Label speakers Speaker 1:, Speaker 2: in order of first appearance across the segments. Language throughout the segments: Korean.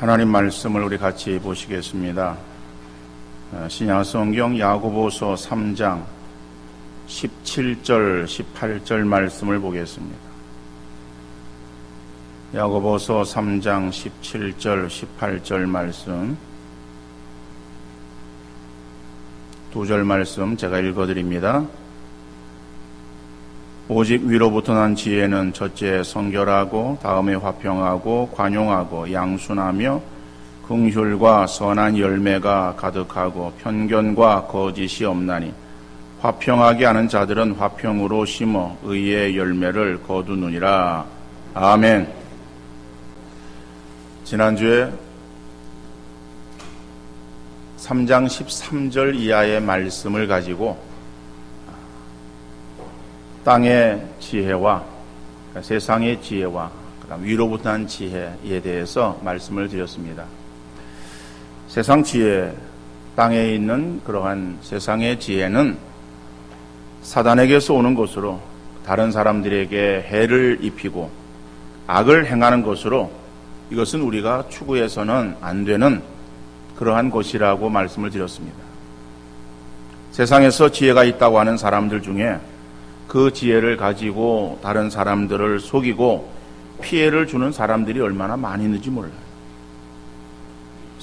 Speaker 1: 하나님 말씀을 우리 같이 보시겠습니다. 신약성경 야고보서 3장 17절, 18절 말씀을 보겠습니다. 야고보서 3장 17절, 18절 말씀, 두 절 말씀 제가 읽어드립니다. 오직 위로부터 난 지혜는 첫째 성결하고 다음에 화평하고 관용하고 양순하며 긍휼과 선한 열매가 가득하고 편견과 거짓이 없나니 화평하게 하는 자들은 화평으로 심어 의의 열매를 거두느니라. 아멘. 지난주에 3장 13절 이하의 말씀을 가지고 땅의 지혜와 세상의 지혜와 그다음 위로부터 난 지혜에 대해서 말씀을 드렸습니다. 세상 지혜, 땅에 있는 그러한 세상의 지혜는 사단에게서 오는 것으로 다른 사람들에게 해를 입히고 악을 행하는 것으로 이것은 우리가 추구해서는 안 되는 그러한 것이라고 말씀을 드렸습니다. 세상에서 지혜가 있다고 하는 사람들 중에 그 지혜를 가지고 다른 사람들을 속이고 피해를 주는 사람들이 얼마나 많이 있는지 몰라요.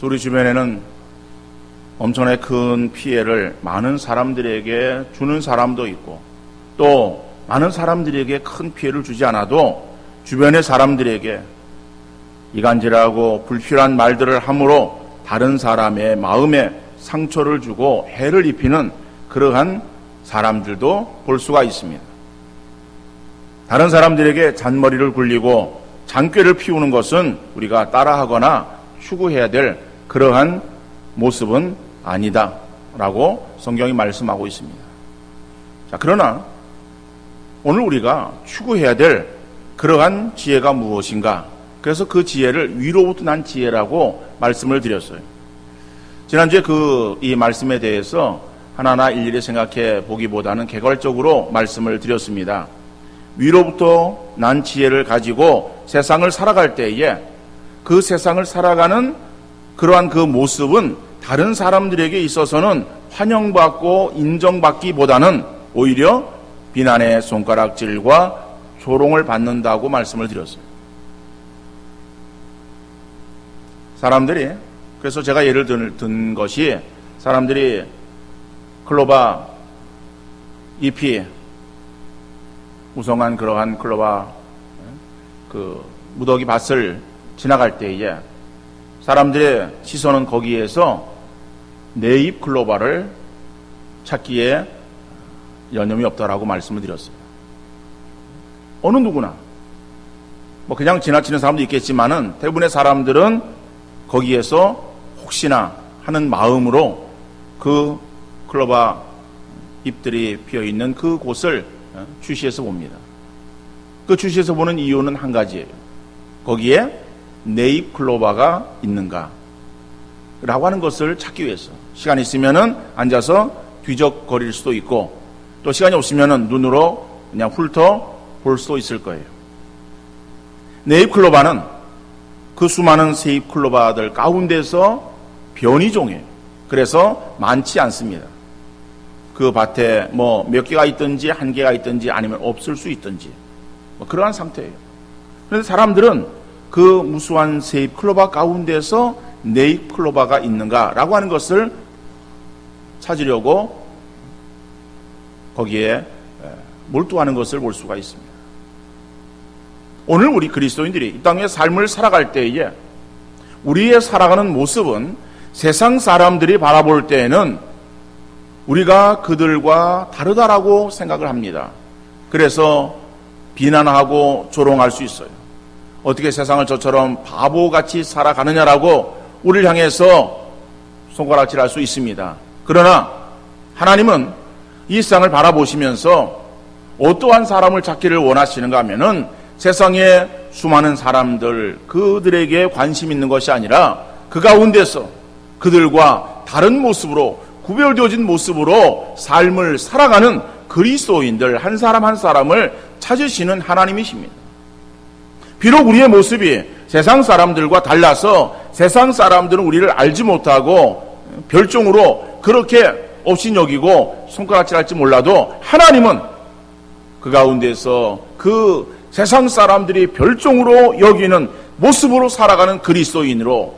Speaker 1: 우리 주변에는 엄청나게 큰 피해를 많은 사람들에게 주는 사람도 있고, 또 많은 사람들에게 큰 피해를 주지 않아도 주변의 사람들에게 이간질하고 불필요한 말들을 함으로 다른 사람의 마음에 상처를 주고 해를 입히는 그러한 사람들도 볼 수가 있습니다. 다른 사람들에게 잔머리를 굴리고 잔꾀를 피우는 것은 우리가 따라하거나 추구해야 될 그러한 모습은 아니다 라고 성경이 말씀하고 있습니다. 자, 그러나 오늘 우리가 추구해야 될 그러한 지혜가 무엇인가? 그래서 그 지혜를 위로부터 난 지혜라고 말씀을 드렸어요. 지난주에 이 말씀에 대해서 하나하나 일일이 생각해 보기보다는 개괄적으로 말씀을 드렸습니다. 위로부터 난 지혜를 가지고 세상을 살아갈 때에 그 세상을 살아가는 그러한 그 모습은 다른 사람들에게 있어서는 환영받고 인정받기보다는 오히려 비난의 손가락질과 조롱을 받는다고 말씀을 드렸어요. 사람들이, 그래서 제가 예를 든 것이, 사람들이 클로바 잎이 우성한 그러한 클로바 그 무더기 밭을 지나갈 때에 사람들의 시선은 거기에서 네 잎 클로바를 찾기에 여념이 없다라고 말씀을 드렸어요. 어느 누구나 그냥 지나치는 사람도 있겠지만은 대부분의 사람들은 거기에서 혹시나 하는 마음으로 그 클로바 잎들이 피어있는 그 곳을 주시해서 봅니다. 그 주시해서 보는 이유는 한 가지예요. 거기에 네 잎 클로바가 있는가 라고 하는 것을 찾기 위해서 시간이 있으면은 앉아서 뒤적거릴 수도 있고, 또 시간이 없으면은 눈으로 그냥 훑어 볼 수도 있을 거예요. 네 잎 클로바는 그 수많은 새 잎 클로바들 가운데서 변이종이에요. 그래서 많지 않습니다. 그 밭에 몇 개가 있든지 한 개가 있든지 아니면 없을 수 있든지 그러한 상태예요. 그런데 사람들은 그 무수한 새 잎 클로바 가운데서 네 잎 클로바가 있는가라고 하는 것을 찾으려고 거기에 몰두하는 것을 볼 수가 있습니다. 오늘 우리 그리스도인들이 이 땅의 삶을 살아갈 때에 우리의 살아가는 모습은 세상 사람들이 바라볼 때에는 우리가 그들과 다르다라고 생각을 합니다. 그래서 비난하고 조롱할 수 있어요. 어떻게 세상을 저처럼 바보같이 살아가느냐라고 우리를 향해서 손가락질할 수 있습니다. 그러나 하나님은 이 세상을 바라보시면서 어떠한 사람을 찾기를 원하시는가 하면은 세상의 수많은 사람들, 그들에게 관심 있는 것이 아니라 그 가운데서 그들과 다른 모습으로, 구별되어진 모습으로 삶을 살아가는 그리스도인들 한 사람 한 사람을 찾으시는 하나님이십니다. 비록 우리의 모습이 세상 사람들과 달라서 세상 사람들은 우리를 알지 못하고 별종으로 그렇게 없이 여기고 손가락질할지 몰라도 하나님은 그 가운데서 그 세상 사람들이 별종으로 여기는 모습으로 살아가는 그리스도인으로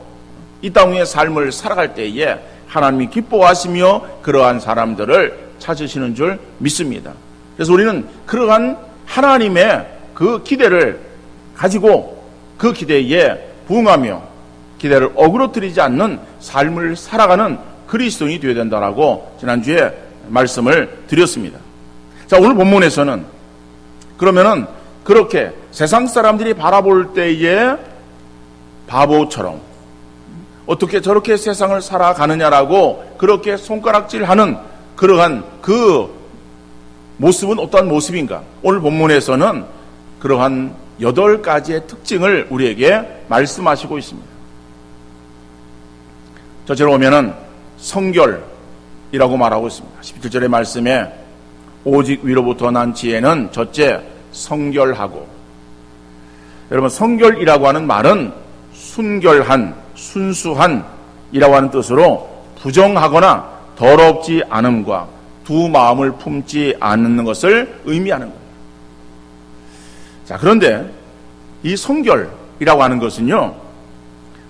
Speaker 1: 이 땅의 삶을 살아갈 때에 하나님이 기뻐하시며 그러한 사람들을 찾으시는 줄 믿습니다. 그래서 우리는 그러한 하나님의 그 기대를 가지고 그 기대에 부응하며 기대를 어그러뜨리지 않는 삶을 살아가는 그리스도인이 되어야 된다라고 지난주에 말씀을 드렸습니다. 자, 오늘 본문에서는 그러면은 그렇게 세상 사람들이 바라볼 때에 바보처럼 어떻게 저렇게 세상을 살아가느냐라고 그렇게 손가락질하는 그러한 그 모습은 어떠한 모습인가? 오늘 본문에서는 그러한 8가지의 특징을 우리에게 말씀하시고 있습니다. 저처럼 보면은 성결이라고 말하고 있습니다. 17절의 말씀에 오직 위로부터 난 지혜는 첫째 성결하고, 여러분 성결이라고 하는 말은 순결한, 순수한 이라고 하는 뜻으로 부정하거나 더럽지 않음과 두 마음을 품지 않는 것을 의미하는 거예요. 자, 그런데 이 성결이라고 하는 것은요,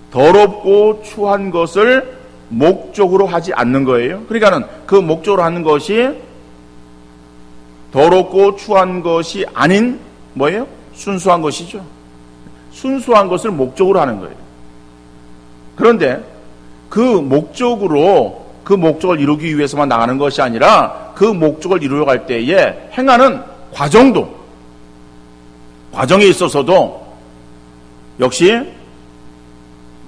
Speaker 1: 더럽고 추한 것을 목적으로 하지 않는 거예요. 그러니까는 그 목적으로 하는 것이 더럽고 추한 것이 아닌 뭐예요? 순수한 것이죠. 순수한 것을 목적으로 하는 거예요. 그런데 그 목적으로 그 목적을 이루기 위해서만 나가는 것이 아니라 그 목적을 이루어 갈 때에 행하는 과정에 있어서도 역시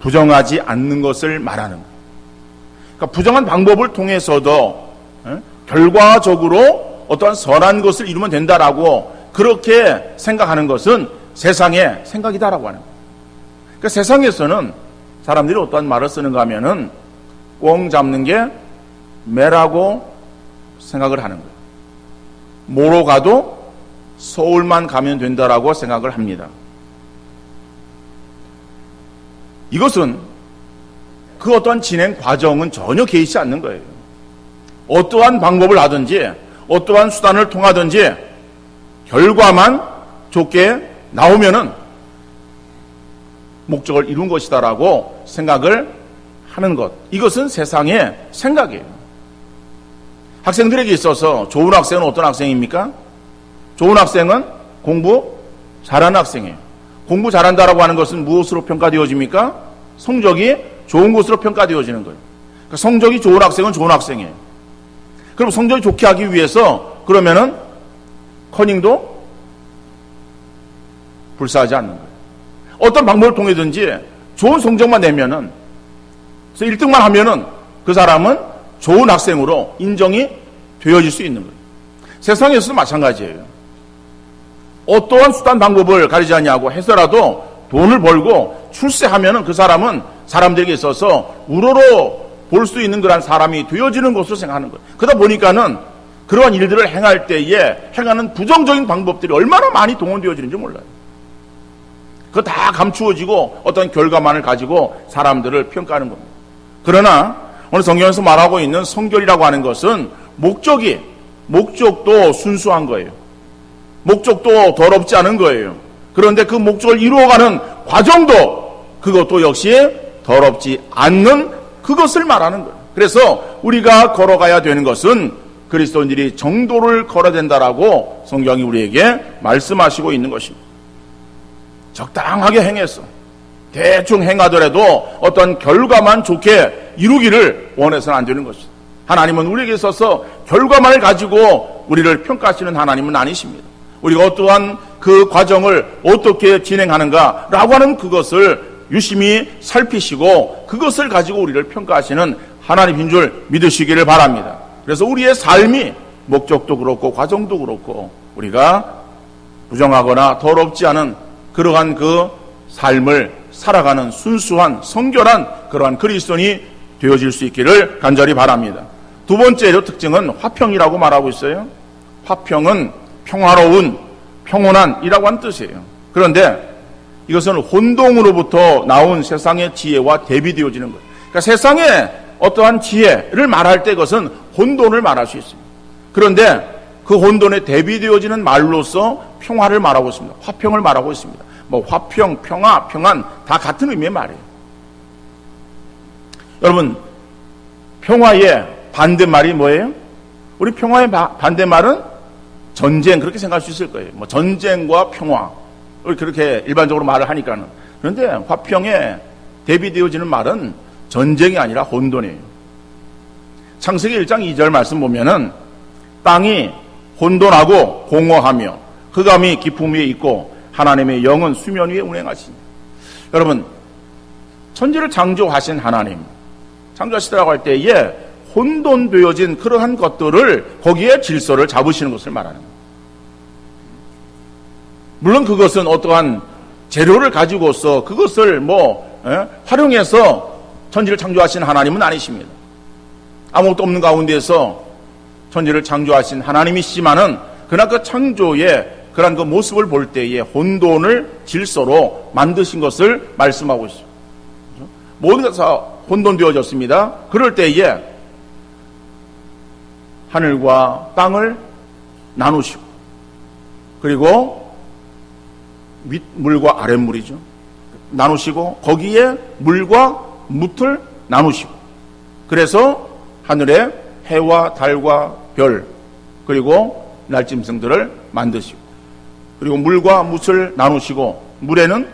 Speaker 1: 부정하지 않는 것을 말하는 거예요. 그러니까 부정한 방법을 통해서도 결과적으로 어떠한 선한 것을 이루면 된다라고 그렇게 생각하는 것은 세상의 생각이다라고 하는 거예요. 그러니까 세상에서는 사람들이 어떠한 말을 쓰는가 하면은 꽁 잡는 게 매라고 생각을 하는 거예요. 뭐로 가도 서울만 가면 된다라고 생각을 합니다. 이것은 그 어떠한 진행 과정은 전혀 개의치 않는 거예요. 어떠한 방법을 하든지 어떠한 수단을 통하든지 결과만 좋게 나오면은 목적을 이룬 것이다라고 생각을 하는 것. 이것은 세상의 생각이에요. 학생들에게 있어서 좋은 학생은 어떤 학생입니까? 좋은 학생은 공부 잘하는 학생이에요. 공부 잘한다라고 하는 것은 무엇으로 평가되어집니까? 성적이 좋은 것으로 평가되어지는 거예요. 그러니까 성적이 좋은 학생은 좋은 학생이에요. 그럼 성적이 좋게 하기 위해서 그러면은 커닝도 불사하지 않는 거예요. 어떤 방법을 통해든지 좋은 성적만 내면은, 그래서 1등만 하면은 그 사람은 좋은 학생으로 인정이 되어질 수 있는 거예요. 세상에서도 마찬가지예요. 어떠한 수단 방법을 가리지 않냐고 해서라도 돈을 벌고 출세하면은 그 사람은 사람들에게 있어서 우러러 볼 수 있는 그런 사람이 되어지는 것으로 생각하는 거예요. 그러다 보니까는 그러한 일들을 행할 때에 행하는 부정적인 방법들이 얼마나 많이 동원되어지는지 몰라요. 그거 다 감추어지고 어떤 결과만을 가지고 사람들을 평가하는 겁니다. 그러나 오늘 성경에서 말하고 있는 성결이라고 하는 것은 목적도 순수한 거예요. 목적도 더럽지 않은 거예요. 그런데 그 목적을 이루어가는 과정도 그것도 역시 더럽지 않는 그것을 말하는 거예요. 그래서 우리가 걸어가야 되는 것은 그리스도인들이 정도를 걸어야 된다라고 성경이 우리에게 말씀하시고 있는 것입니다. 적당하게 행해서 대충 행하더라도 어떤 결과만 좋게 이루기를 원해서는 안 되는 것입니다. 하나님은 우리에게 있어서 결과만을 가지고 우리를 평가하시는 하나님은 아니십니다. 우리가 어떠한 그 과정을 어떻게 진행하는가라고 하는 그것을 유심히 살피시고 그것을 가지고 우리를 평가하시는 하나님인 줄 믿으시기를 바랍니다. 그래서 우리의 삶이 목적도 그렇고 과정도 그렇고 우리가 부정하거나 더럽지 않은 그러한 그 삶을 살아가는 순수한 성결한 그러한 그리스도인이 되어질 수 있기를 간절히 바랍니다. 두 번째로 특징은 화평이라고 말하고 있어요. 화평은 평화로운, 평온한이라고 하는 뜻이에요. 그런데 이것은 혼동으로부터 나온 세상의 지혜와 대비되어지는 거예요. 그러니까 세상의 어떠한 지혜를 말할 때 그것은 혼돈을 말할 수 있습니다. 그런데 그 혼돈에 대비되어지는 말로서 평화를 말하고 있습니다. 화평을 말하고 있습니다. 뭐 화평, 평화, 평안 다 같은 의미의 말이에요. 여러분, 평화의 반대말이 뭐예요? 우리 평화의 반대말은 전쟁, 그렇게 생각할 수 있을 거예요. 뭐 전쟁과 평화, 그렇게 일반적으로 말을 하니까는. 그런데 화평에 대비되어지는 말은 전쟁이 아니라 혼돈이에요. 창세기 1장 2절 말씀 보면은 땅이 혼돈하고 공허하며 흑암이 깊음 위에 있고 하나님의 영은 수면 위에 운행하시니. 여러분, 천지를 창조하신 하나님, 창조하시더라고 할 때에 혼돈되어진 그러한 것들을 거기에 질서를 잡으시는 것을 말하는 거예요. 물론 그것은 어떠한 재료를 가지고서 그것을 활용해서 천지를 창조하신 하나님은 아니십니다. 아무것도 없는 가운데서 천지를 창조하신 하나님이시지만은 그러나 그 창조의 그런 그 모습을 볼 때에 혼돈을 질서로 만드신 것을 말씀하고 있어요. 모든 것이 혼돈되어졌습니다. 그럴 때에 하늘과 땅을 나누시고, 그리고 윗물과 아랫물이죠. 나누시고 거기에 물과 뭇을 나누시고, 그래서 하늘에 해와 달과 별, 그리고 날짐승들을 만드시고, 그리고 물과 뭇을 나누시고 물에는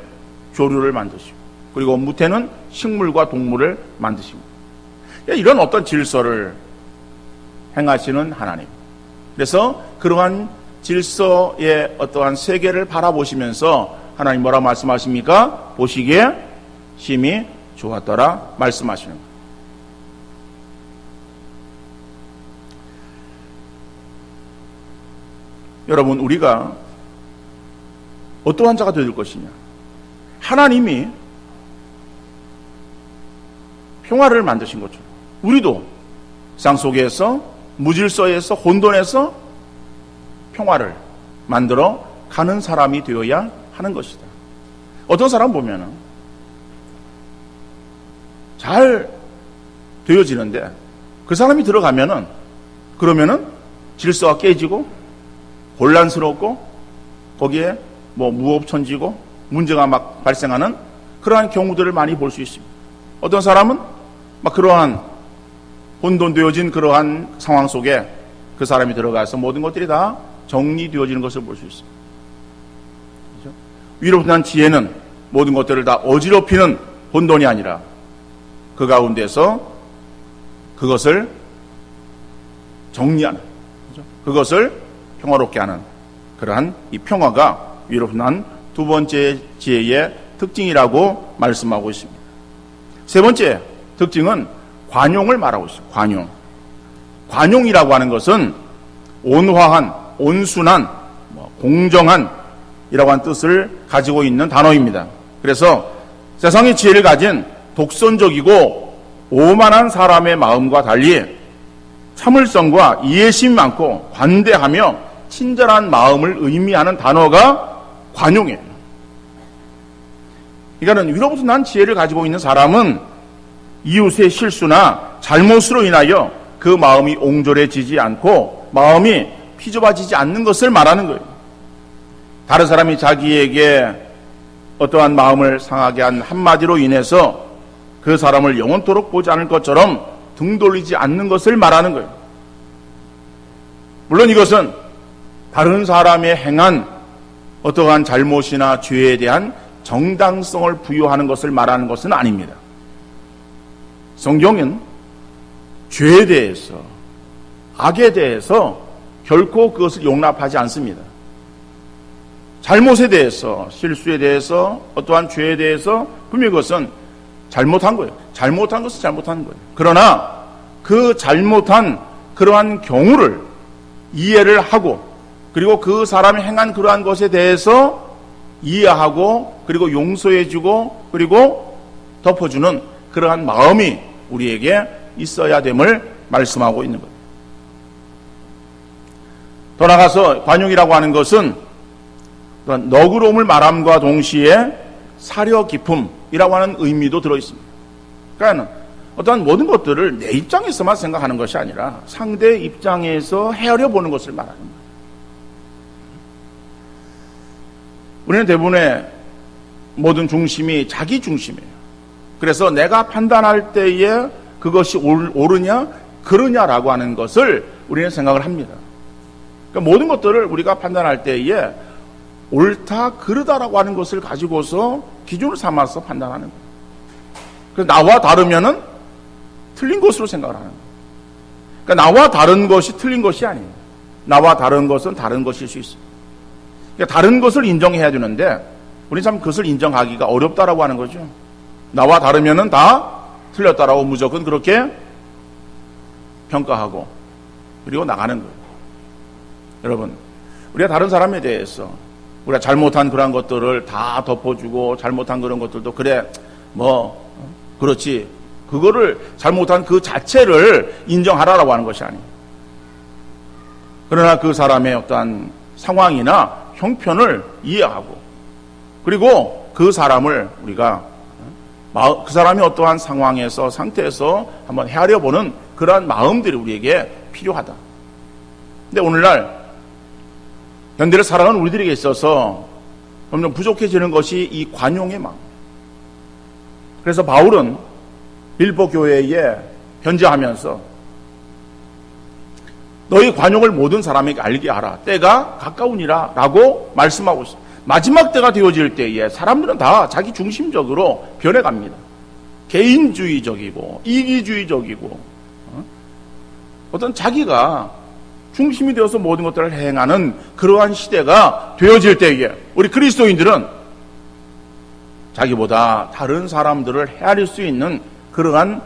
Speaker 1: 조류를 만드시고, 그리고 뭇에는 식물과 동물을 만드시고, 이런 어떤 질서를 행하시는 하나님. 그래서 그러한 질서의 어떠한 세계를 바라보시면서 하나님 뭐라 말씀하십니까? 보시기에 심히 좋았더라 말씀하시는 거예요. 여러분, 우리가 어떠한 자가 되어야 될 것이냐? 하나님이 평화를 만드신 것처럼 우리도 세상 속에서 무질서에서 혼돈에서 평화를 만들어 가는 사람이 되어야 하는 것이다. 어떤 사람 보면은 잘 되어지는데 그 사람이 들어가면은 그러면은 질서가 깨지고 혼란스럽고 거기에 무법천지고 문제가 막 발생하는 그러한 경우들을 많이 볼 수 있습니다. 어떤 사람은 막 그러한 혼돈되어진 그러한 상황 속에 그 사람이 들어가서 모든 것들이 다 정리되어지는 것을 볼 수 있습니다. 그렇죠? 위로부터 난 지혜는 모든 것들을 다 어지럽히는 혼돈이 아니라 그 가운데서 그것을 정리하는, 그렇죠? 그것을 평화롭게 하는 그러한 이 평화가 위로부터 난 두 번째 지혜의 특징이라고 말씀하고 있습니다. 세 번째 특징은 관용을 말하고 있습니다. 관용. 관용이라고 하는 것은 온화한, 온순한, 공정한 이라고 하는 뜻을 가지고 있는 단어입니다. 그래서 세상의 지혜를 가진 독선적이고 오만한 사람의 마음과 달리 참을성과 이해심이 많고 관대하며 친절한 마음을 의미하는 단어가 관용이에요. 그러니까 위로부터 난 지혜를 가지고 있는 사람은 이웃의 실수나 잘못으로 인하여 그 마음이 옹졸해지지 않고 마음이 피좁아지지 않는 것을 말하는 거예요. 다른 사람이 자기에게 어떠한 마음을 상하게 한 한마디로 인해서 그 사람을 영원토록 보지 않을 것처럼 등 돌리지 않는 것을 말하는 거예요. 물론 이것은 다른 사람이 행한 어떠한 잘못이나 죄에 대한 정당성을 부여하는 것을 말하는 것은 아닙니다. 성경은 죄에 대해서, 악에 대해서 결코 그것을 용납하지 않습니다. 잘못에 대해서, 실수에 대해서, 어떠한 죄에 대해서 분명히 그것은 잘못한 거예요. 잘못한 것은 잘못한 거예요. 그러나 그 잘못한 그러한 경우를 이해를 하고, 그리고 그 사람이 행한 그러한 것에 대해서 이해하고, 그리고 용서해주고, 그리고 덮어주는 그러한 마음이 우리에게 있어야 됨을 말씀하고 있는 거예요. 더 나아가서 관용이라고 하는 것은 너그러움을 말함과 동시에 사려 깊음이라고 하는 의미도 들어있습니다. 그러니까 어떠한 모든 것들을 내 입장에서만 생각하는 것이 아니라 상대 입장에서 헤아려 보는 것을 말하는 거예요. 우리는 대부분의 모든 중심이 자기 중심이에요. 그래서 내가 판단할 때에 그것이 옳으냐 그르냐라고 하는 것을 우리는 생각을 합니다. 그러니까 모든 것들을 우리가 판단할 때에 옳다 그르다라고 하는 것을 가지고서 기준을 삼아서 판단하는 거예요. 그래서 나와 다르면은 틀린 것으로 생각을 하는 거예요. 그러니까 나와 다른 것이 틀린 것이 아니에요. 나와 다른 것은 다른 것일 수 있어요. 그러니까 다른 것을 인정해야 되는데 우리는 참 그것을 인정하기가 어렵다라고 하는 거죠. 나와 다르면은 다 틀렸다라고 무조건 그렇게 평가하고 그리고 나가는 거예요. 여러분, 우리가 다른 사람에 대해서 우리가 잘못한 그런 것들을 다 덮어주고 잘못한 그런 것들도 그래 그렇지 그거를 잘못한 그 자체를 인정하라라고 하는 것이 아니에요. 그러나 그 사람의 어떠한 상황이나 형편을 이해하고 그리고 그 사람을 우리가 그 사람이 어떠한 상황에서 상태에서 한번 헤아려보는 그러한 마음들이 우리에게 필요하다. 근데 오늘날 현대를 살아가는 우리들에게 있어서 점점 부족해지는 것이 이 관용의 마음. 그래서 바울은 빌보 교회에 편지하면서 너희 관용을 모든 사람에게 알게 하라. 때가 가까우니라 라고 말씀하고 있습니다. 마지막 때가 되어질 때에 사람들은 다 자기 중심적으로 변해갑니다. 개인주의적이고 이기주의적이고 어떤 자기가 중심이 되어서 모든 것들을 행하는 그러한 시대가 되어질 때에 우리 그리스도인들은 자기보다 다른 사람들을 헤아릴 수 있는 그러한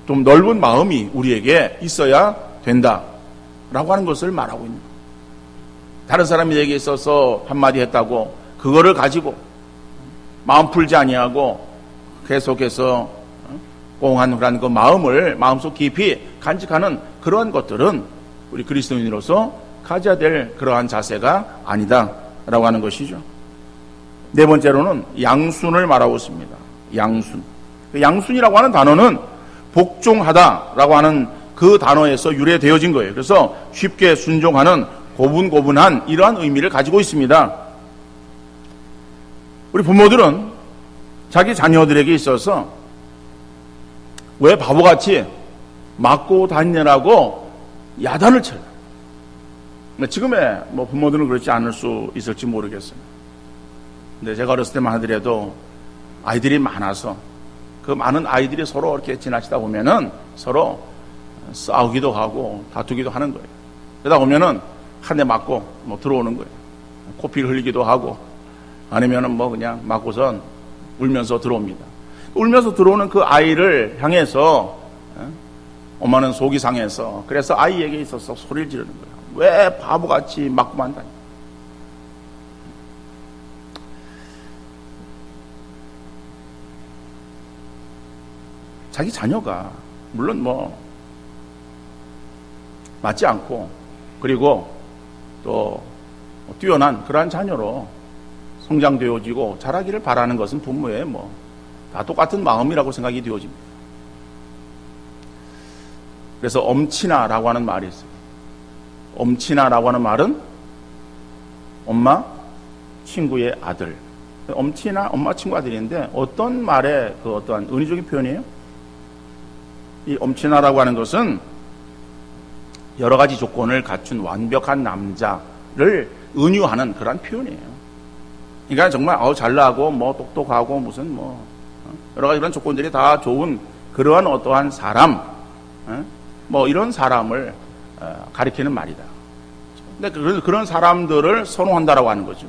Speaker 1: 좀 넓은 마음이 우리에게 있어야 된다라고 하는 것을 말하고 있는 거예요. 다른 사람에게 있어서 한마디 했다고 그거를 가지고 마음 풀지 아니하고 계속해서 꽁한 그런 그 마음을 마음속 깊이 간직하는 그러한 것들은 우리 그리스도인으로서 가져야 될 그러한 자세가 아니다라고 하는 것이죠. 네 번째로는 양순을 말하고 있습니다. 양순. 양순이라고 하는 단어는 복종하다라고 하는 그 단어에서 유래되어진 거예요. 그래서 쉽게 순종하는 고분고분한 이러한 의미를 가지고 있습니다. 우리 부모들은 자기 자녀들에게 있어서 왜 바보같이 맞고 다니느라고 야단을 쳐요. 지금의 부모들은 그렇지 않을 수 있을지 모르겠어요. 근데 제가 어렸을 때만 하더라도 아이들이 많아서 그 많은 아이들이 서로 이렇게 지나치다 보면은 서로 싸우기도 하고 다투기도 하는 거예요. 그러다 보면은 한 대 맞고 들어오는 거예요. 코피를 흘리기도 하고 아니면은 그냥 맞고선 울면서 들어옵니다. 울면서 들어오는 그 아이를 향해서 엄마는 속이 상해서 그래서 아이에게 있어서 소리를 지르는 거예요. 왜 바보같이 맞고만 다니? 자기 자녀가 물론 맞지 않고 그리고 또 뛰어난 그러한 자녀로 성장되어지고 자라기를 바라는 것은 부모의 다 똑같은 마음이라고 생각이 되어집니다. 그래서 엄친아라고 하는 말이 있어요. 엄친아라고 하는 말은 엄마 친구의 아들. 엄친아, 엄마 친구 아들인데 어떤 말의 그 어떠한 은유적인 표현이에요? 이 엄친아라고 하는 것은 여러 가지 조건을 갖춘 완벽한 남자를 은유하는 그런 표현이에요. 그러니까 정말 잘나고 똑똑하고 무슨 여러 가지 그런 조건들이 다 좋은 그러한 어떠한 사람, 이런 사람을 가리키는 말이다. 근데 그런 사람들을 선호한다라고 하는 거죠.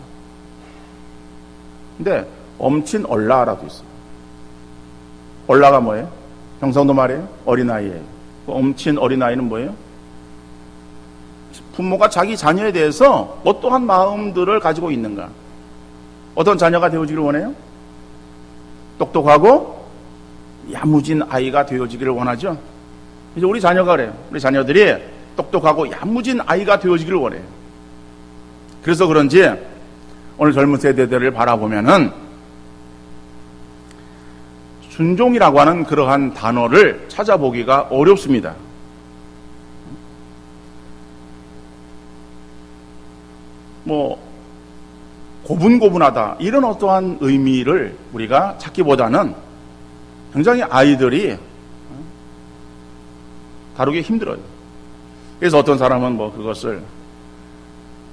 Speaker 1: 근데 엄친 얼라라도 있어요. 얼라가 뭐예요? 경상도 말이에요? 어린아이예요. 엄친 어린아이는 뭐예요? 부모가 자기 자녀에 대해서 어떠한 마음들을 가지고 있는가? 어떤 자녀가 되어지기를 원해요? 똑똑하고 야무진 아이가 되어지기를 원하죠. 이제 우리 자녀가 그래요. 우리 자녀들이 똑똑하고 야무진 아이가 되어지기를 원해요. 그래서 그런지 오늘 젊은 세대들을 바라보면은 순종이라고 하는 그러한 단어를 찾아보기가 어렵습니다. 고분고분하다 이런 어떠한 의미를 우리가 찾기보다는 굉장히 아이들이 다루기 힘들어요. 그래서 어떤 사람은 그것을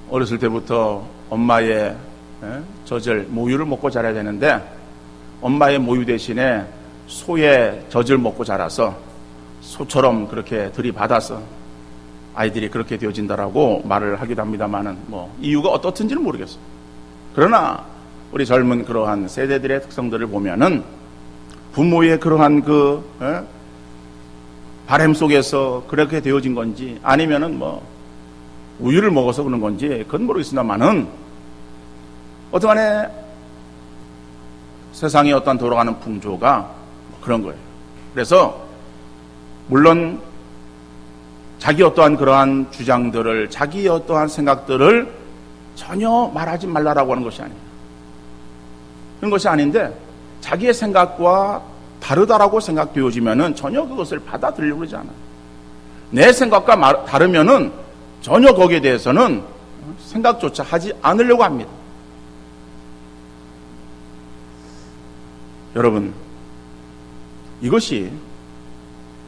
Speaker 1: 어렸을 때부터 엄마의 젖을 모유를 먹고 자라야 되는데 엄마의 모유 대신에 소의 젖을 먹고 자라서 소처럼 그렇게 들이받아서 아이들이 그렇게 되어진다라고 말을 하기도 합니다만은 이유가 어떻든지는 모르겠어요. 그러나 우리 젊은 그러한 세대들의 특성들을 보면은 부모의 그러한 바람 속에서 그렇게 되어진 건지 아니면은 우유를 먹어서 그런 건지 그건 모르겠습니다만은 어떠간에 세상에 어떤 돌아가는 풍조가 그런 거예요. 그래서 물론 자기 어떠한 그러한 주장들을 자기 어떠한 생각들을 전혀 말하지 말라라고 하는 것이 아니에요. 그런 것이 아닌데 자기의 생각과 다르다라고 생각되어지면은 전혀 그것을 받아들이려고 그러지 않아요. 내 생각과 다르면은 전혀 거기에 대해서는 생각조차 하지 않으려고 합니다. 여러분, 이것이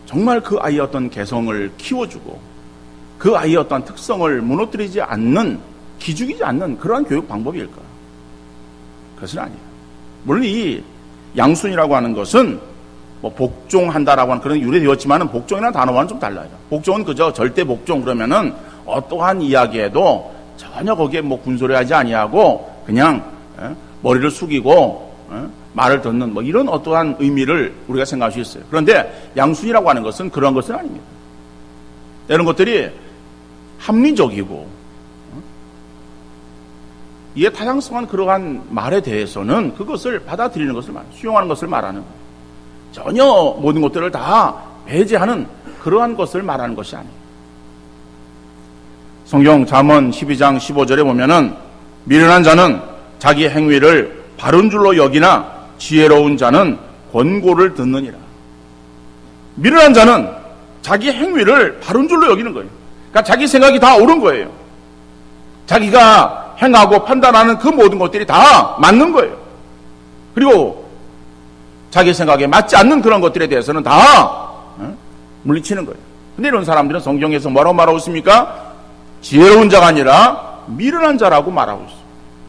Speaker 1: 정말 그 아이의 어떤 개성을 키워주고 그 아이의 어떤 특성을 무너뜨리지 않는, 기죽이지 않는 그러한 교육 방법일까? 그것은 아니에요. 물론 이 양순이라고 하는 것은 복종한다라고 하는 그런 유래되었지만은 복종이라는 단어와는 좀 달라요. 복종은 그저 절대 복종 그러면은 어떠한 이야기에도 전혀 거기에 군소리하지 아니하고 그냥 머리를 숙이고 말을 듣는 이런 어떠한 의미를 우리가 생각할 수 있어요. 그런데 양순이라고 하는 것은 그런 것은 아닙니다. 이런 것들이 합리적이고 이에 타당성한 그러한 말에 대해서는 그것을 받아들이는 것을 수용하는 것을 말하는 거예요. 전혀 모든 것들을 다 배제하는 그러한 것을 말하는 것이 아니에요. 성경 잠언 12장 15절에 보면은 미련한 자는 자기 행위를 바른 줄로 여기나 지혜로운 자는 권고를 듣느니라. 미련한 자는 자기 행위를 바른 줄로 여기는 거예요. 그러니까 자기 생각이 다 옳은 거예요. 자기가 행하고 판단하는 그 모든 것들이 다 맞는 거예요. 그리고 자기 생각에 맞지 않는 그런 것들에 대해서는 다 물리치는 거예요. 근데 이런 사람들은 성경에서 뭐라고 말하고 있습니까? 지혜로운 자가 아니라 미련한 자라고 말하고 있어요.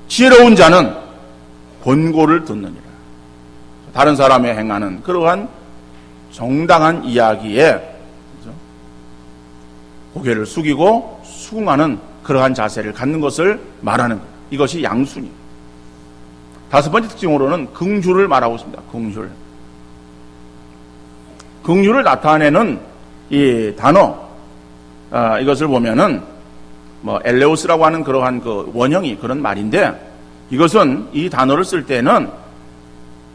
Speaker 1: 지혜로운 자는 권고를 듣느니라. 다른 사람의 행하는 그러한 정당한 이야기에 고개를 숙이고 수긍하는 그러한 자세를 갖는 것을 말하는 거예요. 이것이 양순이에요. 다섯 번째 특징으로는 긍휼을 말하고 있습니다. 긍휼. 긍휼을 나타내는 이 단어, 이것을 보면은 엘레오스라고 하는 그러한 그 원형이 그런 말인데, 이것은 이 단어를 쓸 때는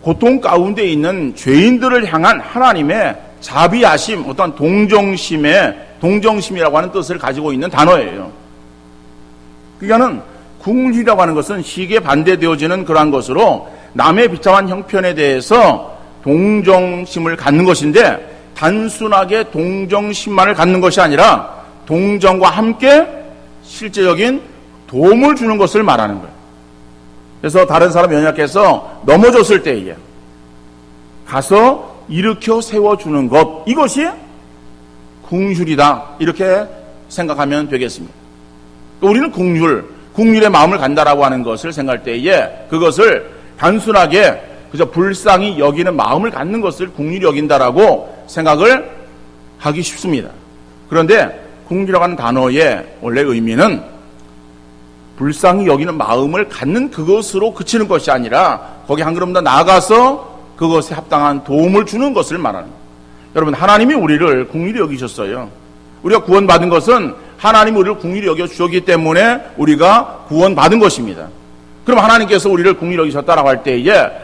Speaker 1: 고통 가운데 있는 죄인들을 향한 하나님의 자비하심, 어떤 동정심이라고 하는 뜻을 가지고 있는 단어예요. 그러니까는 긍휼이라고 하는 것은 시기에 반대되어지는 그러한 것으로 남의 비참한 형편에 대해서 동정심을 갖는 것인데, 단순하게 동정심만을 갖는 것이 아니라 동정과 함께 실제적인 도움을 주는 것을 말하는 거예요. 그래서 다른 사람 연약해서 넘어졌을 때에 가서 일으켜 세워주는 것, 이것이 긍휼이다, 이렇게 생각하면 되겠습니다. 우리는 긍휼의 마음을 간다라고 하는 것을 생각할 때에 그것을 단순하게 그저 불쌍히 여기는 마음을 갖는 것을 긍휼히 여긴다라고 생각을 하기 쉽습니다. 그런데 긍휼이라고 하는 단어의 원래 의미는 불쌍히 여기는 마음을 갖는 그것으로 그치는 것이 아니라 거기 한 걸음 더 나아가서 그것에 합당한 도움을 주는 것을 말하는 거예요. 여러분, 하나님이 우리를 긍휼히 여기셨어요. 우리가 구원받은 것은 하나님이 우리를 긍휼히 여겨주셨기 때문에 우리가 구원받은 것입니다. 그럼 하나님께서 우리를 긍휼히 여기셨다라고 할 때에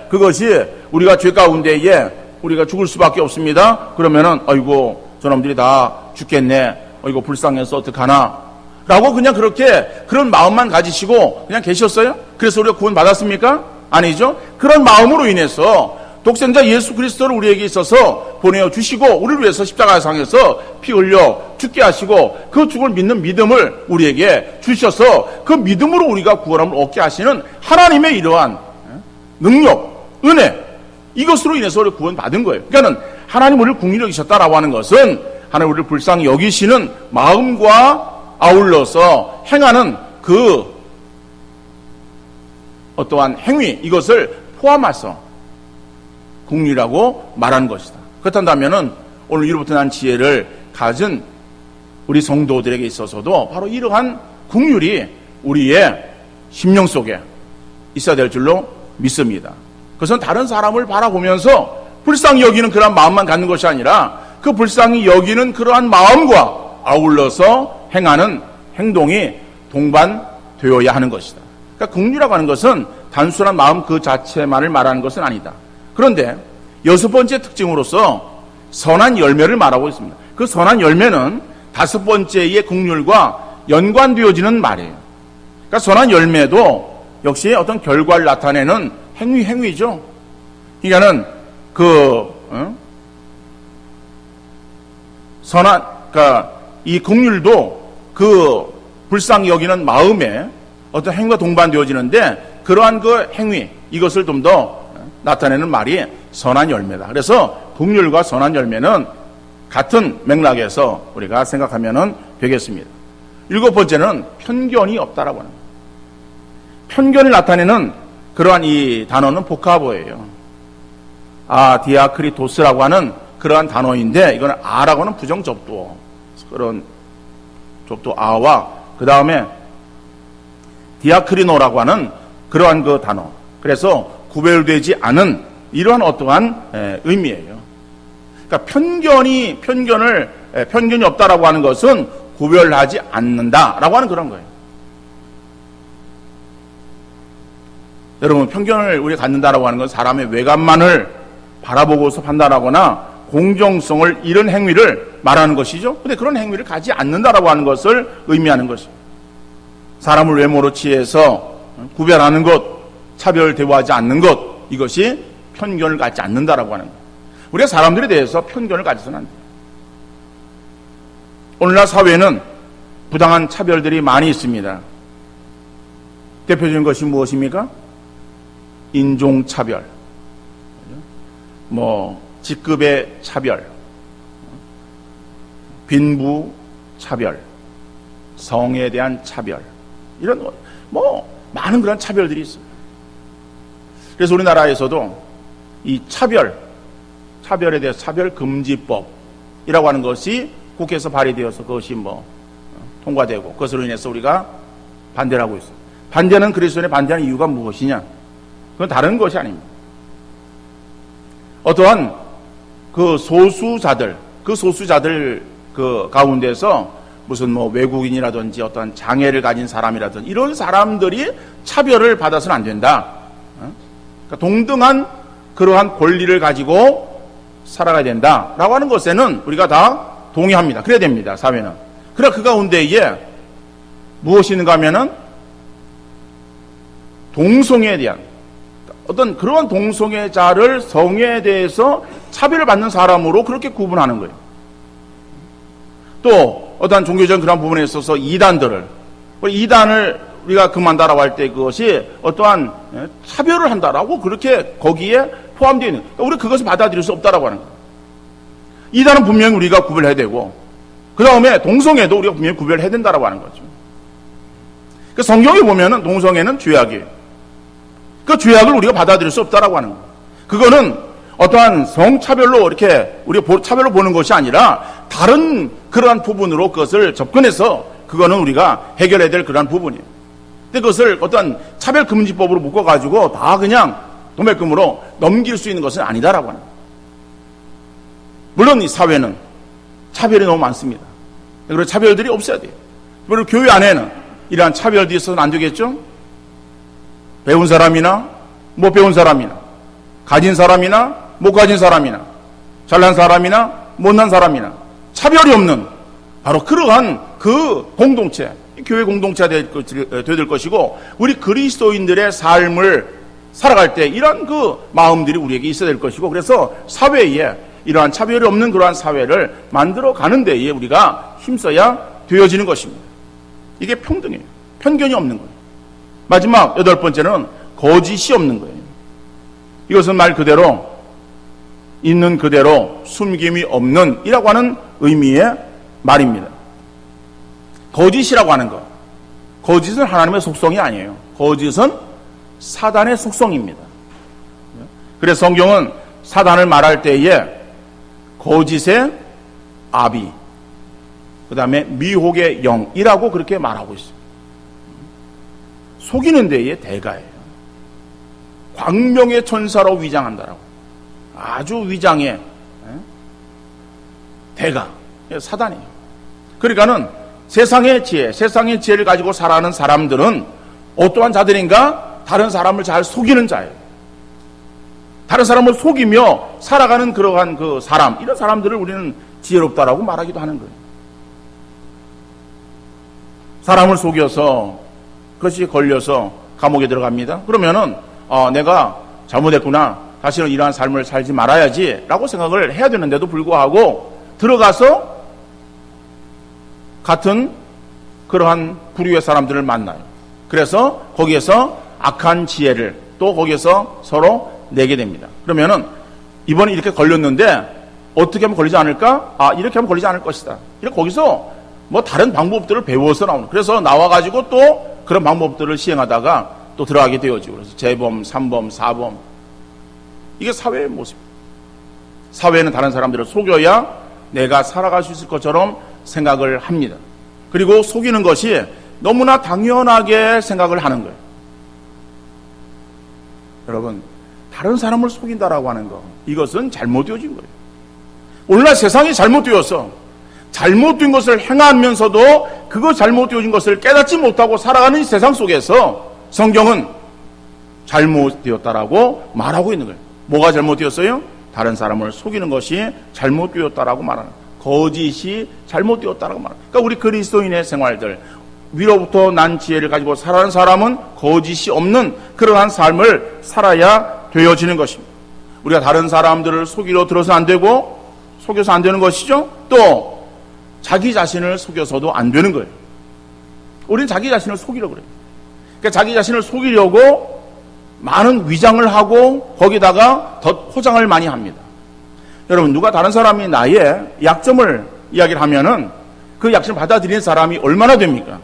Speaker 1: 그것이 우리가 죄 가운데에 우리가 죽을 수밖에 없습니다. 그러면은 아이고 저놈들이 다 죽겠네, 아이고 불쌍해서 어떡하나 라고 그냥 그렇게 그런 마음만 가지시고 그냥 계셨어요? 그래서 우리가 구원받았습니까? 아니죠. 그런 마음으로 인해서 독생자 예수 그리스도를 우리에게 있어서 보내어 주시고 우리를 위해서 십자가상에서 피 흘려 죽게 하시고 그 죽을 믿는 믿음을 우리에게 주셔서 그 믿음으로 우리가 구원함을 얻게 하시는 하나님의 이러한 능력, 은혜, 이것으로 인해서 우리 구원받은 거예요. 그러니까 하나님 우리를 긍휼히 여기셨다라고 하는 것은 하나님 우리를 불쌍히 여기시는 마음과 아울러서 행하는 그 어떠한 행위, 이것을 포함해서 긍휼이라고 말하는 것이다. 그렇다면은 오늘 이로부터 난 지혜를 가진 우리 성도들에게 있어서도 바로 이러한 긍휼이 우리의 심령 속에 있어야 될 줄로 믿습니다. 그것은 다른 사람을 바라보면서 불쌍히 여기는 그러한 마음만 갖는 것이 아니라 그 불쌍히 여기는 그러한 마음과 아울러서 행하는 행동이 동반되어야 하는 것이다. 그러니까 긍휼이라고 하는 것은 단순한 마음 그 자체만을 말하는 것은 아니다. 그런데 여섯 번째 특징으로서 선한 열매를 말하고 있습니다. 그 선한 열매는 다섯 번째의 긍휼과 연관되어지는 말이에요. 그러니까 선한 열매도 역시 어떤 결과를 나타내는 행위죠. 그러니까는 그러니까 이 긍휼도 그 불쌍히 여기는 마음에 어떤 행위가 동반되어지는데 그러한 그 행위, 이것을 좀 더 나타내는 말이 선한 열매다. 그래서 긍휼과 선한 열매는 같은 맥락에서 우리가 생각하면 되겠습니다. 일곱 번째는 편견이 없다라고 하는 거예요. 편견을 나타내는 그러한 이 단어는 보카보예요. 디아크리토스라고 하는 그러한 단어인데 이거는 아라고는 부정접두어, 그런 접두 아와 그 다음에 디아크리노라고 하는 그러한 그 단어. 그래서 구별되지 않은 이러한 어떠한 의미예요. 그러니까 편견이 없다라고 하는 것은 구별하지 않는다라고 하는 그런 거예요. 여러분, 편견을 우리가 갖는다라고 하는 건 사람의 외관만을 바라보고서 판단하거나 공정성을 잃은 행위를 말하는 것이죠. 근데 그런 행위를 가지 않는다라고 하는 것을 의미하는 것입니다. 사람을 외모로 취해서 구별하는 것, 차별 대우하지 않는 것, 이것이 편견을 갖지 않는다라고 하는 것. 우리가 사람들에 대해서 편견을 가져서는 안 돼요. 오늘날 사회에는 부당한 차별들이 많이 있습니다. 대표적인 것이 무엇입니까? 인종차별, 직급의 차별, 빈부차별, 성에 대한 차별, 이런 많은 그런 차별들이 있어요. 그래서 우리나라에서도 이 차별에 대해서 차별금지법이라고 하는 것이 국회에서 발의되어서 그것이 통과되고 그것으로 인해서 우리가 반대를 하고 있어요. 반대는 그리스도인의 반대하는 이유가 무엇이냐? 그건 다른 것이 아닙니다. 어떠한 그 소수자들 그 가운데서 무슨 외국인이라든지 어떤 장애를 가진 사람이라든지 이런 사람들이 차별을 받아서는 안 된다. 그러니까 동등한 그러한 권리를 가지고 살아가야 된다라고 하는 것에는 우리가 다 동의합니다. 그래야 됩니다. 사회는. 그러나 그 가운데에 무엇이 있는가 하면은 동성애에 대한 어떤 그러한 동성애자를 성애에 대해서 차별을 받는 사람으로 그렇게 구분하는 거예요. 또 어떤 종교적인 그런 부분에 있어서 이단을 우리가 금한다라고 할 때 그것이 어떠한 차별을 한다라고 그렇게 거기에 포함되어 있는, 그러니까 우리 그것을 받아들일 수 없다라고 하는 거예요. 이단은 분명히 우리가 구별해야 되고 그 다음에 동성애도 우리가 분명히 구별해야 된다라고 하는 거죠. 그 성경에 보면은 동성애는 죄악이에요. 그 죄악을 우리가 받아들일 수 없다라고 하는 거예요. 그거는 어떠한 성차별로 이렇게 우리가 차별로 보는 것이 아니라 다른 그러한 부분으로 그것을 접근해서 그거는 우리가 해결해야 될 그러한 부분이에요. 근데 그것을 어떤 차별금지법으로 묶어가지고 다 그냥 도매금으로 넘길 수 있는 것은 아니다라고 하는 거예요. 물론 이 사회는 차별이 너무 많습니다. 그리고 차별들이 없어야 돼요. 그리고 교회 안에는 이러한 차별들이 있어서는 안 되겠죠? 배운 사람이나 못 배운 사람이나 가진 사람이나 못 가진 사람이나 잘난 사람이나 못난 사람이나 차별이 없는 바로 그러한 그 공동체, 교회 공동체가 될 것이고 우리 그리스도인들의 삶을 살아갈 때 이러한 그 마음들이 우리에게 있어야 될 것이고, 그래서 사회에 이러한 차별이 없는 그러한 사회를 만들어 가는 데에 우리가 힘써야 되어지는 것입니다. 이게 평등이에요. 편견이 없는 거예요. 마지막 8번째는 거짓이 없는 거예요. 이것은 말 그대로 있는 그대로 숨김이 없는 이라고 하는 의미의 말입니다. 거짓이라고 하는 것, 거짓은 하나님의 속성이 아니에요. 거짓은 사단의 속성입니다. 그래서 성경은 사단을 말할 때에 거짓의 아비, 그 다음에 미혹의 영이라고 그렇게 말하고 있습니다. 속이는 데에 대가예요. 광명의 천사로 위장한다라고. 아주 위장의 대가, 사단이에요. 그러니까는 세상의 지혜를 가지고 살아가는 사람들은 어떠한 자들인가? 다른 사람을 잘 속이는 자예요. 다른 사람을 속이며 살아가는 그러한 그 사람, 이런 사람들을 우리는 지혜롭다라고 말하기도 하는 거예요. 사람을 속여서 그것이 걸려서 감옥에 들어갑니다. 그러면은 내가 잘못했구나, 다시는 이러한 삶을 살지 말아야지 라고 생각을 해야 되는데도 불구하고 들어가서 같은 그러한 부류의 사람들을 만나요. 그래서 거기에서 악한 지혜를 또 거기에서 서로 내게 됩니다. 그러면은 이번에 이렇게 걸렸는데 어떻게 하면 걸리지 않을까? 이렇게 하면 걸리지 않을 것이다. 이렇게 거기서 뭐 다른 방법들을 배워서 나오는. 그래서 나와가지고 또 그런 방법들을 시행하다가 또 들어가게 되어지고, 그래서 재범, 3범, 4범. 이게 사회의 모습. 사회는 다른 사람들을 속여야 내가 살아갈 수 있을 것처럼 생각을 합니다. 그리고 속이는 것이 너무나 당연하게 생각을 하는 거예요. 여러분, 다른 사람을 속인다라고 하는 거, 이것은 잘못되어진 거예요. 오늘날 세상이 잘못되어서 잘못된 것을 행하면서도 그거 잘못되어진 것을 깨닫지 못하고 살아가는 이 세상 속에서 성경은 잘못되었다라고 말하고 있는 거예요. 뭐가 잘못되었어요? 다른 사람을 속이는 것이 잘못되었다라고 말하는 거예요. 거짓이 잘못되었다라고 말하는 거예요. 그러니까 우리 그리스도인의 생활들, 위로부터 난 지혜를 가지고 살아가는 사람은 거짓이 없는 그러한 삶을 살아야 되어지는 것입니다. 우리가 다른 사람들을 속이려 들어서 안 되고 속여서 안 되는 것이죠. 또 자기 자신을 속여서도 안 되는 거예요. 우리는 자기 자신을 속이려고 그래요. 그러니까 자기 자신을 속이려고 많은 위장을 하고 거기다가 더 포장을 많이 합니다. 여러분, 누가 다른 사람이 나의 약점을 이야기를 하면은 그 약점을 받아들이는 사람이 얼마나 됩니까?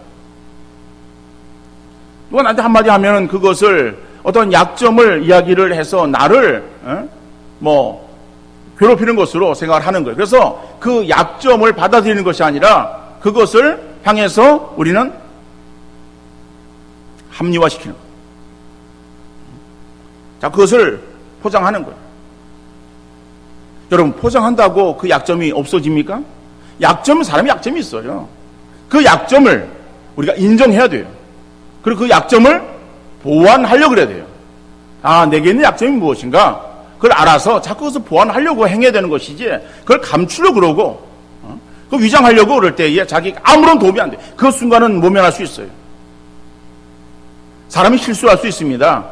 Speaker 1: 누가 나한테 한마디 하면은 그것을 어떤 약점을 이야기를 해서 나를 괴롭히는 것으로 생각을 하는 거예요. 그래서 그 약점을 받아들이는 것이 아니라 그것을 향해서 우리는 합리화시키는 거예요. 자, 그것을 포장하는 거예요. 여러분, 포장한다고 그 약점이 없어집니까? 약점은 사람이 약점이 있어요. 그 약점을 우리가 인정해야 돼요. 그리고 그 약점을 보완하려고 그래야 돼요. 내게 있는 약점이 무엇인가? 그걸 알아서 자꾸 그것을 보완하려고 행해야 되는 것이지, 그걸 감추려고 그러고, 그 위장하려고 그럴 때에 자기가 아무런 도움이 안 돼. 그 순간은 모면할 수 있어요. 사람이 실수할 수 있습니다.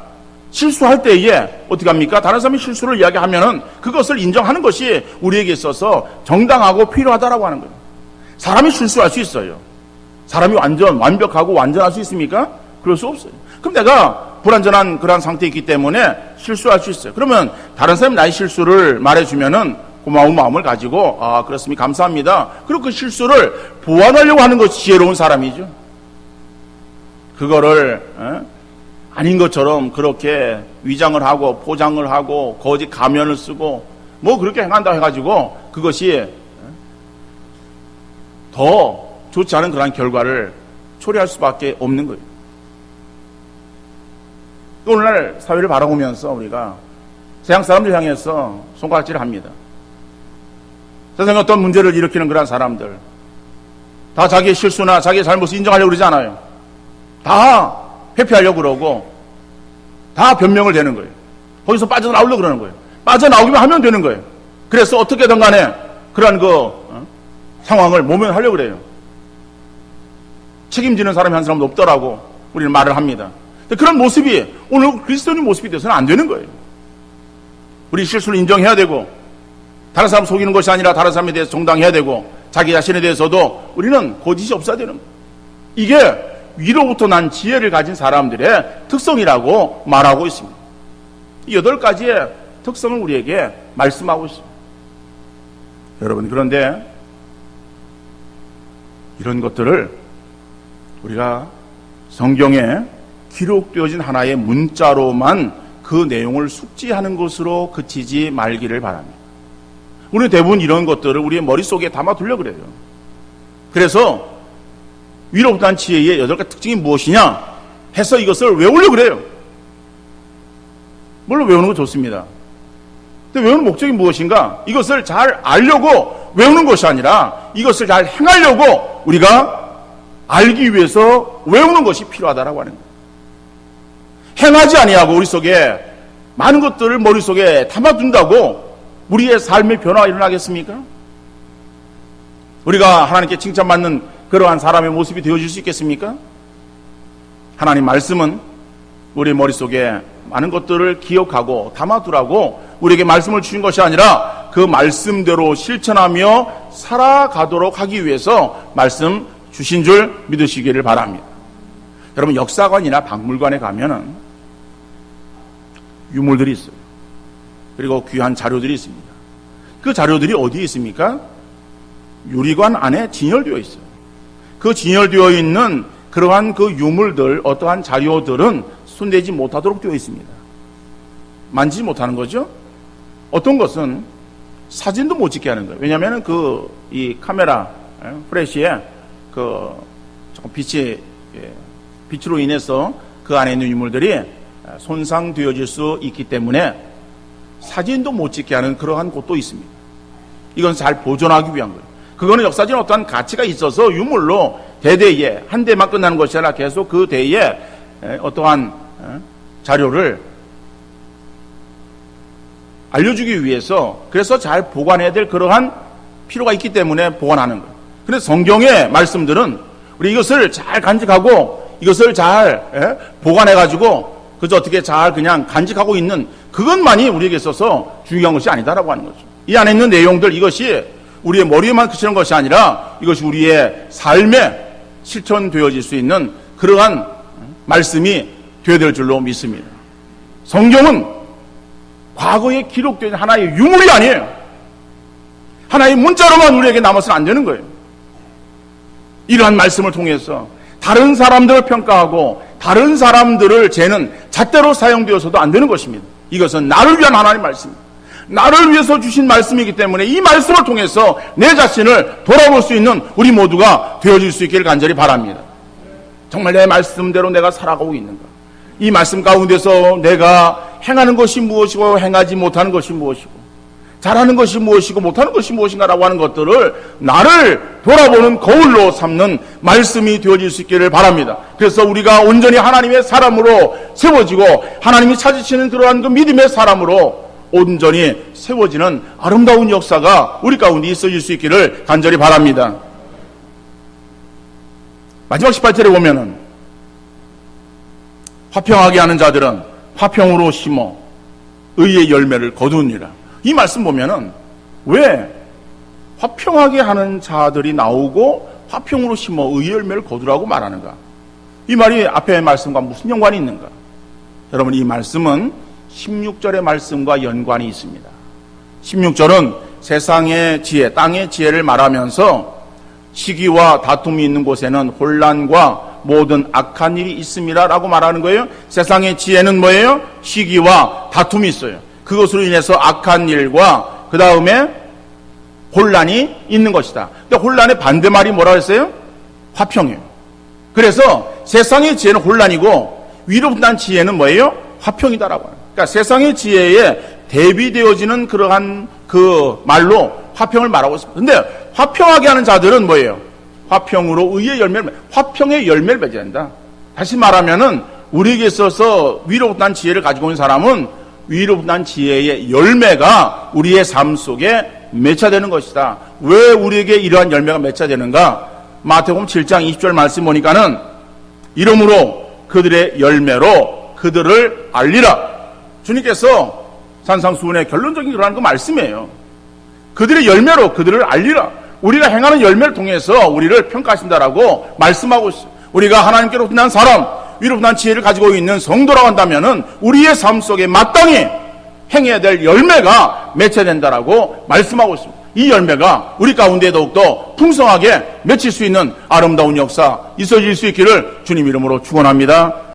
Speaker 1: 실수할 때에 어떻게 합니까? 다른 사람이 실수를 이야기하면은 그것을 인정하는 것이 우리에게 있어서 정당하고 필요하다라고 하는 거예요. 사람이 실수할 수 있어요. 사람이 완벽하고 완전할 수 있습니까? 그럴 수 없어요. 그럼 내가 불완전한 그런 상태에 있기 때문에 실수할 수 있어요. 그러면 다른 사람이 나의 실수를 말해주면은 고마운 마음을 가지고, 그렇습니다, 감사합니다. 그리고 그 실수를 보완하려고 하는 것이 지혜로운 사람이죠. 그거를 아닌 것처럼 그렇게 위장을 하고 포장을 하고 거짓 가면을 쓰고 뭐 그렇게 행한다 해가지고 그것이 더 좋지 않은 그런 결과를 초래할 수밖에 없는 거예요. 오늘날 사회를 바라보면서 우리가 세상 사람들 향해서 손가락질을 합니다. 세상에 어떤 문제를 일으키는 그런 사람들, 다 자기의 실수나 자기의 잘못을 인정하려고 그러지 않아요. 다 회피하려고 그러고 다 변명을 대는 거예요. 거기서 빠져나오려고 그러는 거예요. 빠져나오기만 하면 되는 거예요. 그래서 어떻게든 간에 그런 상황을 모면하려고 그래요. 책임지는 사람이 한 사람도 없더라고 우리는 말을 합니다. 그런 모습이 오늘 그리스도인의 모습이 되어서는 안 되는 거예요. 우리 실수를 인정해야 되고, 다른 사람 속이는 것이 아니라 다른 사람에 대해서 정당해야 되고, 자기 자신에 대해서도 우리는 거짓이 없어야 되는 거예요. 이게 위로부터 난 지혜를 가진 사람들의 특성이라고 말하고 있습니다. 이 8가지의 특성을 우리에게 말씀하고 있습니다. 여러분, 그런데 이런 것들을 우리가 성경에 기록되어진 하나의 문자로만 그 내용을 숙지하는 것으로 그치지 말기를 바랍니다. 우리는 대부분 이런 것들을 우리의 머릿속에 담아두려고 그래요. 그래서 위로부터 난 지혜의 8가지 특징이 무엇이냐 해서 이것을 외우려고 그래요. 물론 외우는 거 좋습니다. 근데 외우는 목적이 무엇인가? 이것을 잘 알려고 외우는 것이 아니라 이것을 잘 행하려고 우리가 알기 위해서 외우는 것이 필요하다라고 하는 거예요. 행하지 아니하고 우리 속에 많은 것들을 머릿속에 담아둔다고 우리의 삶의 변화가 일어나겠습니까? 우리가 하나님께 칭찬받는 그러한 사람의 모습이 되어질 수 있겠습니까? 하나님 말씀은 우리 머릿속에 많은 것들을 기억하고 담아두라고 우리에게 말씀을 주신 것이 아니라 그 말씀대로 실천하며 살아가도록 하기 위해서 말씀 주신 줄 믿으시기를 바랍니다. 여러분, 역사관이나 박물관에 가면은 유물들이 있어요. 그리고 귀한 자료들이 있습니다. 그 자료들이 어디에 있습니까? 유리관 안에 진열되어 있어요. 그 진열되어 있는 그러한 그 유물들, 어떠한 자료들은 손대지 못하도록 되어 있습니다. 만지지 못하는 거죠. 어떤 것은 사진도 못 찍게 하는 거예요. 왜냐하면 이 카메라 플래시에 조금 빛으로 인해서 그 안에 있는 유물들이 손상되어질 수 있기 때문에 사진도 못 찍게 하는 그러한 곳도 있습니다. 이건 잘 보존하기 위한 거예요. 그거는 역사적인 어떠한 가치가 있어서 유물로 대대에 한 대만 끝나는 것이 아니라 계속 그 대에 어떠한 자료를 알려주기 위해서 그래서 잘 보관해야 될 그러한 필요가 있기 때문에 보관하는 거예요. 그래서 성경의 말씀들은 우리 이것을 잘 간직하고 이것을 잘 보관해가지고 그저 어떻게 잘 그냥 간직하고 있는 그것만이 우리에게 있어서 중요한 것이 아니다라고 하는 거죠. 이 안에 있는 내용들, 이것이 우리의 머리에만 그치는 것이 아니라 이것이 우리의 삶에 실천되어질 수 있는 그러한 말씀이 되어야 될 줄로 믿습니다. 성경은 과거에 기록된 하나의 유물이 아니에요. 하나의 문자로만 우리에게 남아서는 안 되는 거예요. 이러한 말씀을 통해서 다른 사람들을 평가하고 다른 사람들을 재는 잣대로 사용되어서도 안 되는 것입니다. 이것은 나를 위한 하나님의 말씀입니다. 나를 위해서 주신 말씀이기 때문에 이 말씀을 통해서 내 자신을 돌아볼 수 있는 우리 모두가 되어질 수 있기를 간절히 바랍니다. 정말 내 말씀대로 내가 살아가고 있는가? 이 말씀 가운데서 내가 행하는 것이 무엇이고 행하지 못하는 것이 무엇이고 잘하는 것이 무엇이고 못하는 것이 무엇인가라고 하는 것들을 나를 돌아보는 거울로 삼는 말씀이 되어질 수 있기를 바랍니다. 그래서 우리가 온전히 하나님의 사람으로 세워지고 하나님이 찾으시는 그러한 그 믿음의 사람으로 온전히 세워지는 아름다운 역사가 우리 가운데 있어질 수 있기를 간절히 바랍니다. 마지막 18절에 보면은 화평하게 하는 자들은 화평으로 심어 의의 열매를 거두니라. 이 말씀 보면은 왜 화평하게 하는 자들이 나오고 화평으로 심어 의의 열매를 거두라고 말하는가? 이 말이 앞의 말씀과 무슨 연관이 있는가? 여러분, 이 말씀은 16절의 말씀과 연관이 있습니다. 16절은 세상의 지혜, 땅의 지혜를 말하면서 시기와 다툼이 있는 곳에는 혼란과 모든 악한 일이 있습니다 라고 말하는 거예요. 세상의 지혜는 뭐예요? 시기와 다툼이 있어요. 그것으로 인해서 악한 일과 그 다음에 혼란이 있는 것이다. 근데 혼란의 반대말이 뭐라고 했어요? 화평이에요. 그래서 세상의 지혜는 혼란이고 위로부터 난 지혜는 뭐예요? 화평이다라고 하는. 그러니까 세상의 지혜에 대비되어지는 그러한 그 말로 화평을 말하고 있습니다. 근데 화평하게 하는 자들은 뭐예요? 화평으로 의의 열매를, 화평의 열매를 맺어야 한다. 다시 말하면은 우리에게 있어서 위로부터 난 지혜를 가지고 있는 사람은 위로부터 난 지혜의 열매가 우리의 삶 속에 맺혀되는 것이다. 왜 우리에게 이러한 열매가 맺혀되는가? 마태복음 7장 20절 말씀 보니까는 이러므로 그들의 열매로 그들을 알리라. 주님께서 산상수훈의 결론적인 그러한 그 말씀이에요. 그들의 열매로 그들을 알리라. 우리가 행하는 열매를 통해서 우리를 평가하신다라고 말씀하고 있어요. 우리가 하나님께로부터 난 사람, 위로부터 난 지혜를 가지고 있는 성도라고 한다면은 우리의 삶 속에 마땅히 행해야 될 열매가 맺혀야 된다라고 말씀하고 있습니다. 이 열매가 우리 가운데 더욱더 풍성하게 맺힐 수 있는 아름다운 역사 있어질 수 있기를 주님 이름으로 축원합니다.